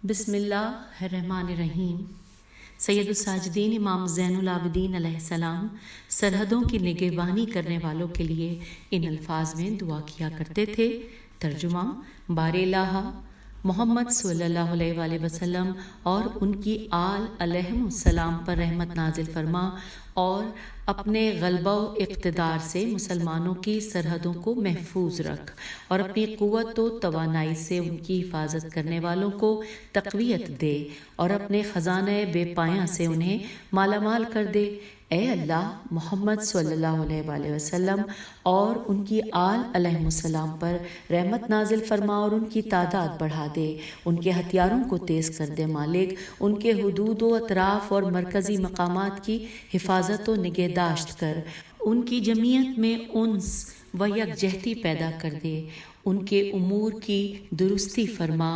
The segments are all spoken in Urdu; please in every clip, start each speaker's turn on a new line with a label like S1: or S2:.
S1: بسم اللہ الرحمن الرحیم۔ سید الساجدین امام زین العابدین علیہ السلام سرحدوں کی نگہبانی کرنے والوں کے لیے ان الفاظ میں دعا کیا کرتے تھے۔ ترجمہ: بار الہ محمد صلی اللہ علیہ وآلہ وسلم اور ان کی آل علیہم السلام پر رحمت نازل فرما اور اپنے غلبہ و اقتدار سے مسلمانوں کی سرحدوں کو محفوظ رکھ اور اپنی قوت و توانائی سے ان کی حفاظت کرنے والوں کو تقویت دے اور اپنے خزانہ بے پایاں سے انہیں مالا مال کر دے۔ اے اللہ، محمد صلی اللہ علیہ وآلہ وسلم اور ان کی آل علیہم السلام پر رحمت نازل فرما اور ان کی تعداد بڑھا دے، ان کے ہتھیاروں کو تیز کر دے مالک، ان کے حدود و اطراف اور مرکزی مقامات کی حفاظت و نگہداشت کر، ان کی جمعیت میں انس و یکجہتی پیدا کر دے، ان کے امور کی درستی فرما،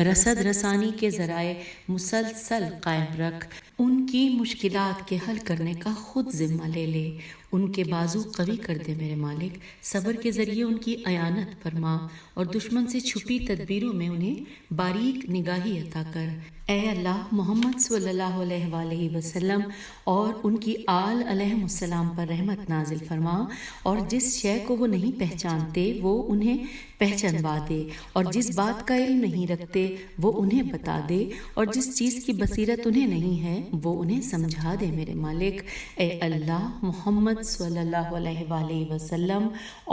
S1: رسد رسانی کے ذرائع مسلسل قائم رکھ، ان کی مشکلات کے حل کرنے کا خود ذمہ لے لے، ان کے بازو قوی کر دے میرے مالک، صبر کے ذریعے ان کی اعانت فرما اور دشمن سے چھپی تدبیروں میں انہیں باریک نگاہی عطا کر۔ اے اللہ، محمد صلی اللہ علیہ وآلہ وسلم اور ان کی آل علیہم السلام پر رحمت نازل فرما اور جس شے کو وہ نہیں پہچانتے وہ انہیں پہچانوا دے اور جس بات کا علم نہیں رکھتے وہ انہیں بتا دے اور جس چیز کی بصیرت انہیں نہیں ہے وہ انہیں سمجھا دے میرے مالک۔ اے اللہ، محمد صلی اللہ علیہ وآلہ وسلم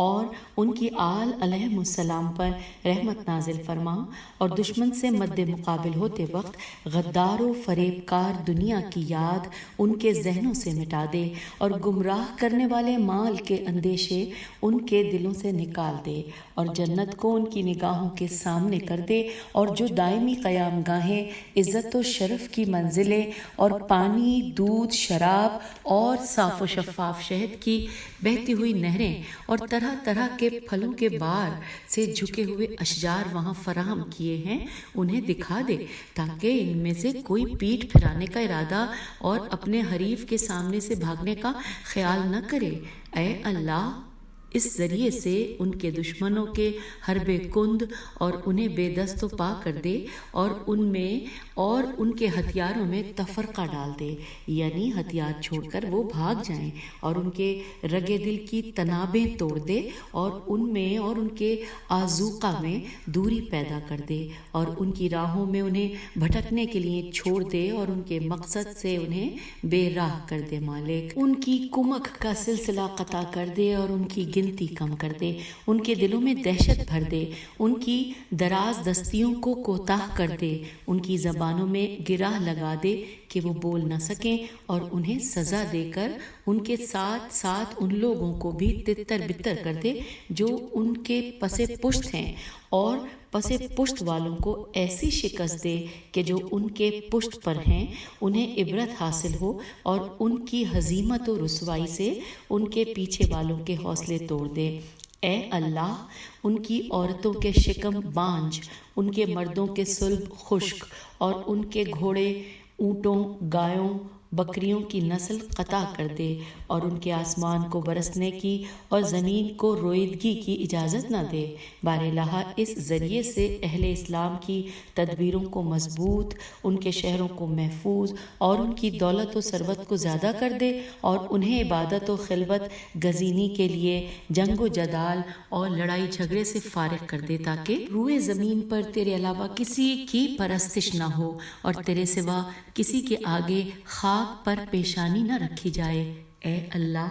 S1: اور ان کی آل علیہم السلام پر رحمت نازل فرما اور دشمن سے مد مقابل ہوتے وقت غدار و فریب کار دنیا کی یاد ان کے ذہنوں سے مٹا دے اور گمراہ کرنے والے مال کے اندیشے ان کے دلوں سے نکال دے اور جنت کو ان کی نگاہوں کے سامنے کر دے اور جو دائمی قیام گاہیں، عزت و شرف کی منزلیں اور پانی، دودھ، شراب اور صاف و شفاف شہد کی بہتی ہوئی نہریں اور طرح طرح کے پھلوں کے بار سے جھکے ہوئے اشجار وہاں فراہم کیے ہیں انہیں دکھا دے تاکہ ان میں سے کوئی پیٹھ پھرانے کا ارادہ اور اپنے حریف کے سامنے سے بھاگنے کا خیال نہ کرے۔ اے اللہ، اس ذریعے سے ان کے دشمنوں کے حرب کند اور انہیں بے دست و پا کر دے اور ان میں اور ان کے ہتھیاروں میں تفرقہ ڈال دے، یعنی ہتھیار چھوڑ کر وہ بھاگ جائیں اور ان کے رگے دل کی تنابیں توڑ دے اور ان میں اور ان کے آذوقہ میں دوری پیدا کر دے اور ان کی راہوں میں انہیں بھٹکنے کے لیے چھوڑ دے اور ان کے مقصد سے انہیں بے راہ کر دے مالک۔ ان کی کمک کا سلسلہ قطع کر دے اور ان کی گنتی کم کر دے، ان کے دلوں میں دہشت بھر دے، ان کی دراز دستیوں کو کوتاہ کر دے، ان کی زبانوں میں گرہ لگا دے کہ وہ بول نہ سکیں اور انہیں سزا دے کر ان کے ساتھ ساتھ ان لوگوں کو بھی تتر بتر کر دے جو ان کے پس پشت ہیں اور پس پشت والوں کو ایسی شکست دے کہ جو ان کے پشت پر ہیں انہیں عبرت حاصل ہو اور ان کی ہزیمت و رسوائی سے ان کے پیچھے والوں کے حوصلے توڑ دے۔ اے اللہ، ان کی عورتوں کے شکم بانجھ، ان کے مردوں کے صلب خشک اور ان کے گھوڑے، اونٹوں، گایوں، بکریوں کی نسل قطع کر دے اور ان کے آسمان کو برسنے کی اور زمین کو رویدگی کی اجازت نہ دے۔ بار الہ، اس ذریعے سے اہل اسلام کی تدبیروں کو مضبوط، ان کے شہروں کو محفوظ اور ان کی دولت و ثروت کو زیادہ کر دے اور انہیں عبادت و خلوت گزینی کے لیے جنگ و جدال اور لڑائی جھگڑے سے فارغ کر دے تاکہ روئے زمین پر تیرے علاوہ کسی کی پرستش نہ ہو اور تیرے سوا کسی کے آگے خاک پر پیشانی نہ رکھی جائے۔ اے اللہ،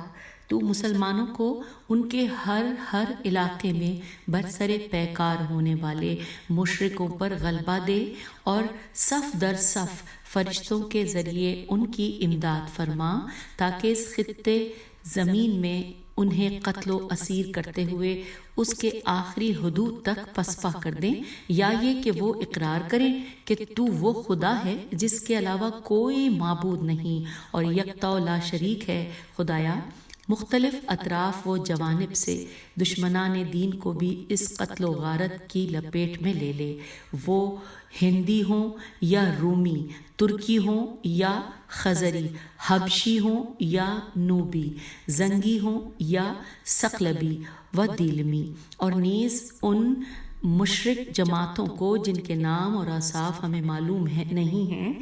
S1: تو مسلمانوں کو ان کے ہر علاقے میں برسر پیکار ہونے والے مشرکوں پر غلبہ دے اور صف در صف فرشتوں کے ذریعے ان کی امداد فرما تاکہ اس خطے زمین میں انہیں قتل و اسیر کرتے ہوئے اس کے آخری حدود تک پسپا کر دیں، یا یہ کہ وہ اقرار کریں کہ تو وہ خدا ہے جس کے علاوہ کوئی معبود نہیں اور یکتا و لا شریک ہے۔ خدایا، مختلف اطراف و جوانب سے دشمنان دین کو بھی اس قتل و غارت کی لپیٹ میں لے لے، وہ ہندی ہوں یا رومی، ترکی ہوں یا خزری، حبشی ہوں یا نوبی، زنگی ہوں یا ثقلبی و دیلمی، اور نیز ان مشرک جماعتوں کو جن کے نام اور اوصاف ہمیں معلوم نہیں ہیں،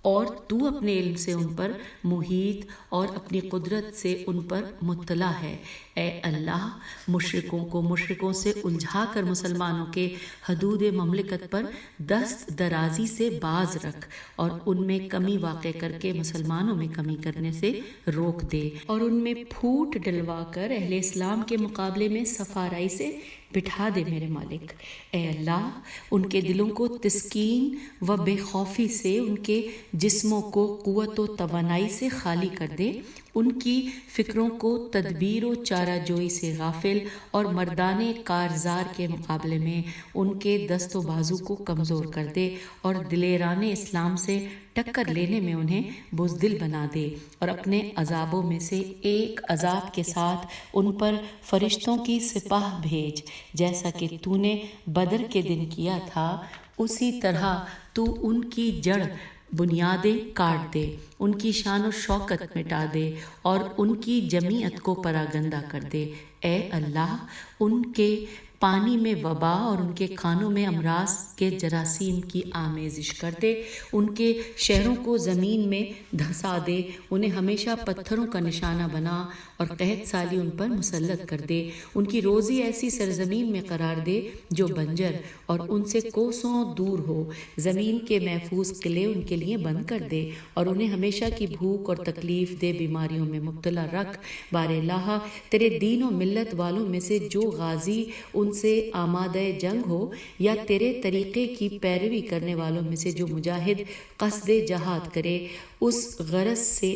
S1: اور تو اپنے علم سے ان پر محیط اور اپنی قدرت سے ان پر مطلع ہے۔ اے اللہ، مشرکوں کو مشرکوں سے الجھا کر مسلمانوں کے حدود مملکت پر دست درازی سے باز رکھ، اور ان میں کمی واقع کر کے مسلمانوں میں کمی کرنے سے روک دے، اور ان میں پھوٹ ڈلوا کر اہل اسلام کے مقابلے میں صفارائی سے بٹھا دے میرے مالک۔ اے اللہ، ان کے دلوں کو تسکین و بے خوفی سے، ان کے جسموں کو قوت و توانائی سے خالی کر دے، ان کی فکروں کو تدبیر و چارہ جوئی سے غافل، اور مردان کارزار کے مقابلے میں ان کے دست و بازو کو کمزور کر دے، اور دلیران اسلام سے ٹکر لینے میں انہیں بزدل بنا دے، اور اپنے عذابوں میں سے ایک عذاب کے ساتھ ان پر فرشتوں کی سپاہ بھیج، جیسا کہ تو نے بدر کے دن کیا تھا، اسی طرح تو ان کی جڑ بنیادیں کاٹ دے، ان کی شان و شوکت مٹا دے، اور ان کی جمیعت کو پراگندہ کر دے۔ اے اللہ، ان کے پانی میں وبا اور ان کے کھانوں میں امراض کے جراثیم کی آمیزش کر دے، ان کے شہروں کو زمین میں دھسا دے، انہیں ہمیشہ پتھروں کا نشانہ بنا، اور قحط سالی ان پر مسلط کر دے، ان کی روزی ایسی سرزمین میں قرار دے جو بنجر اور ان سے کوسوں دور ہو، زمین کے محفوظ قلعے ان کے لیے بند کر دے، اور انہیں ہمیشہ کی بھوک اور تکلیف دہ بیماریوں میں مبتلا رکھ۔ بار الہ، تیرے دین و ملت والوں میں سے جو غازی ان سے آمادہ جنگ ہو، یا تیرے طریقے کی پیروی کرنے والوں میں سے جو مجاہد قصد جہاد کرے، اس غرض سے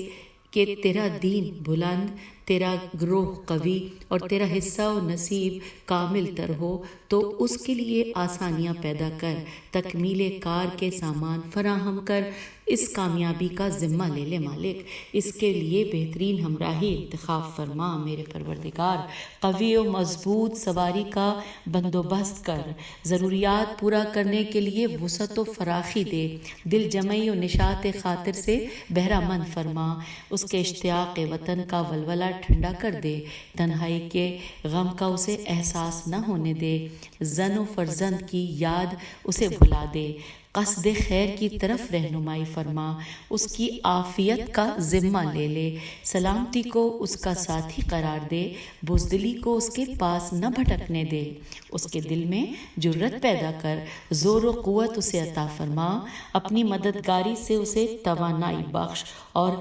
S1: کہ تیرا دین بلند، تیرا گروہ قوی، اور تیرا حصہ و نصیب کامل تر ہو، تو اس کے لیے آسانیاں پیدا کر، تکمیل کار کے سامان فراہم کر، اس کامیابی کا ذمہ لے لے مالک، اس کے لیے بہترین ہمراہی انتخاب فرما میرے پروردگار، قوی و مضبوط سواری کا بندوبست کر، ضروریات پورا کرنے کے لیے وسعت و فراخی دے، دل جمعی و نشاط خاطر سے بہرہ مند فرما، اس کے اشتیاق وطن کا ولولہ ٹھنڈا کر دے، تنہائی کے غم کا اسے احساس نہ ہونے دے، زن و فرزند کی یاد اسے بھلا دے، قصد خیر کی طرف رہنمائی فرما، اس کی عافیت کا ذمہ لے لے، سلامتی کو اس کا ساتھی قرار دے، بزدلی کو اس کے پاس نہ بھٹکنے دے، اس کے دل میں جرت پیدا کر، زور و قوت اسے عطا فرما، اپنی مددگاری سے اسے توانائی بخش، اور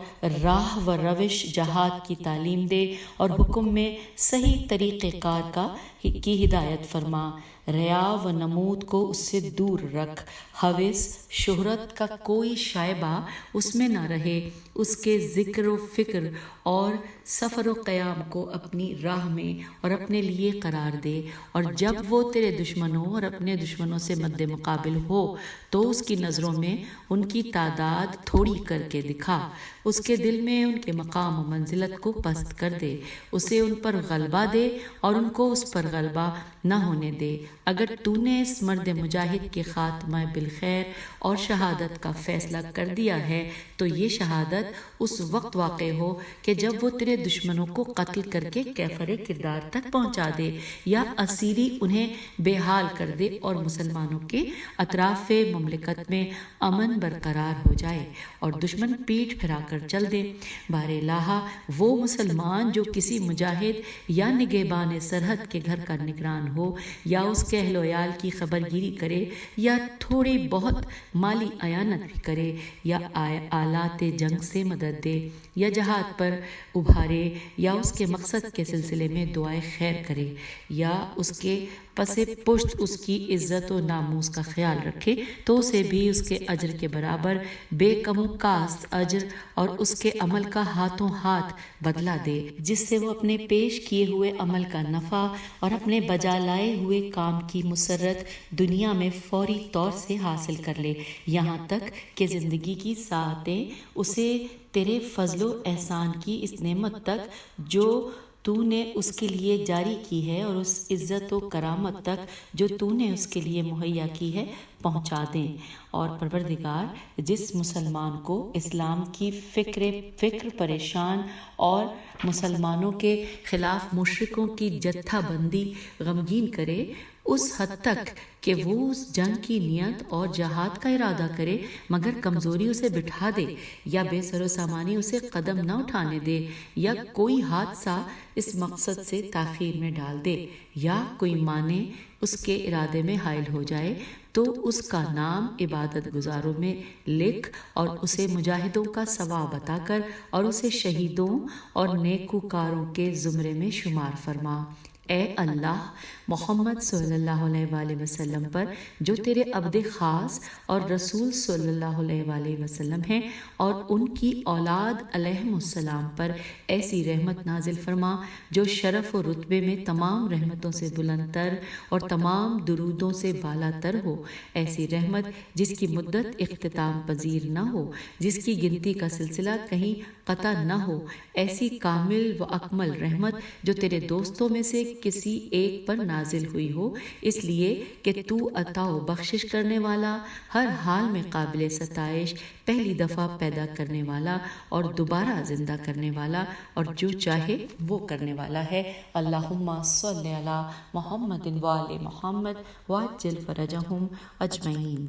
S1: راہ و روش جہاد کی تعلیم دے، اور حکم میں صحیح طریقہ کار کی ہدایت فرما، ریا و نمود کو اس سے دور رکھ، ہوس شہرت کا کوئی شائبہ اس میں نہ رہے، اس کے ذکر و فکر اور سفر و قیام کو اپنی راہ میں اور اپنے لیے قرار دے، اور جب وہ تیرے دشمنوں اور اپنے دشمنوں سے مد مقابل ہو تو اس کی نظروں میں ان کی تعداد تھوڑی کر کے دکھا، اس کے دل میں ان کے مقام و منزلت کو پست کر دے، اسے ان پر غلبہ دے اور ان کو اس پر غلبہ نہ ہونے دے۔ اگر تو نے اس مرد مجاہد کے خاتمہ بالخیر اور شہادت کا فیصلہ کر دیا ہے تو یہ شہادت اس وقت واقع ہو کہ جب وہ تیرے دشمنوں کو قتل کر کے کیفر کردار تک پہنچا دے، یا اسیری انہیں بے حال کر دے، اور مسلمانوں کے اطراف مملکت میں امن برقرار ہو جائے اور دشمن پیٹھ پھرا کر چل دے۔ بار الہ، وہ مسلمان جو کسی مجاہد یا نگہبان سرحد کے گھر کا نگران ہو، یا اس کے اہل و عیال کی خبر گیری کرے، یا تھوڑی بہت مالی اعانت بھی کرے، یا آلات جنگ سے مدد دے، یا جہاد پر ابھارے، یا اس کے مقصد کے سلسلے میں دعائے خیر کرے، یا اس کے پس پشت اس کی عزت و ناموس کا خیال رکھے، تو اسے بھی اس کے اجر کے برابر بے کم و کاست اجر اور اس کے عمل کا ہاتھوں ہاتھ بدلہ دے، جس سے وہ اپنے پیش کیے ہوئے عمل کا نفع اور اپنے بجا لائے ہوئے کام کی مسرت دنیا میں فوری طور سے حاصل کر لے، یہاں تک کہ زندگی کی ساعتیں اسے تیرے فضل و احسان کی اس نعمت تک جو تو نے اس کے لیے جاری کی ہے، اور اس عزت و کرامت تک جو تو نے اس کے لیے مہیا کی ہے، پہنچا دیں۔ اور پروردگار، جس مسلمان کو اسلام کی فکر پریشان اور مسلمانوں کے خلاف مشرکوں کی جتھا بندی غمگین کرے، اس حد تک کہ وہ اس جنگ کی نیت اور جہاد کا ارادہ کرے مگر کمزوری اسے بٹھا دے یا بے سر و سامانی اسے قدم نہ اٹھانے دے یا کوئی حادثہ اس مقصد سے تاخیر میں ڈال دے یا کوئی معنی اس کے ارادے میں حائل ہو جائے تو اس کا نام عبادت گزاروں میں لکھ اور اسے مجاہدوں کا ثواب عطا کر اور اسے شہیدوں اور نیکوکاروں کے زمرے میں شمار فرما۔ اے اللہ، محمد صلی اللہ علیہ وآلہ وسلم پر جو تیرے عبد خاص اور رسول صلی اللہ علیہ وآلہ وسلم ہیں اور ان کی اولاد علیہم السلام پر ایسی رحمت نازل فرما جو شرف و رتبے میں تمام رحمتوں سے بلند تر اور تمام درودوں سے بالا تر ہو، ایسی رحمت جس کی مدت اختتام پذیر نہ ہو، جس کی گنتی کا سلسلہ کہیں قطع نہ ہو، ایسی کامل و اکمل رحمت جو تیرے دوستوں میں سے کسی ایک پر نازل ہوئی ہو، اس لیے کہ تو عطا و بخشش کرنے والا، ہر حال میں قابل ستائش، پہلی دفعہ پیدا کرنے والا اور دوبارہ زندہ کرنے والا اور جو چاہے وہ کرنے والا ہے۔ اللہم صلی علی محمد وآل محمد وعجل فرجہم اجمعین۔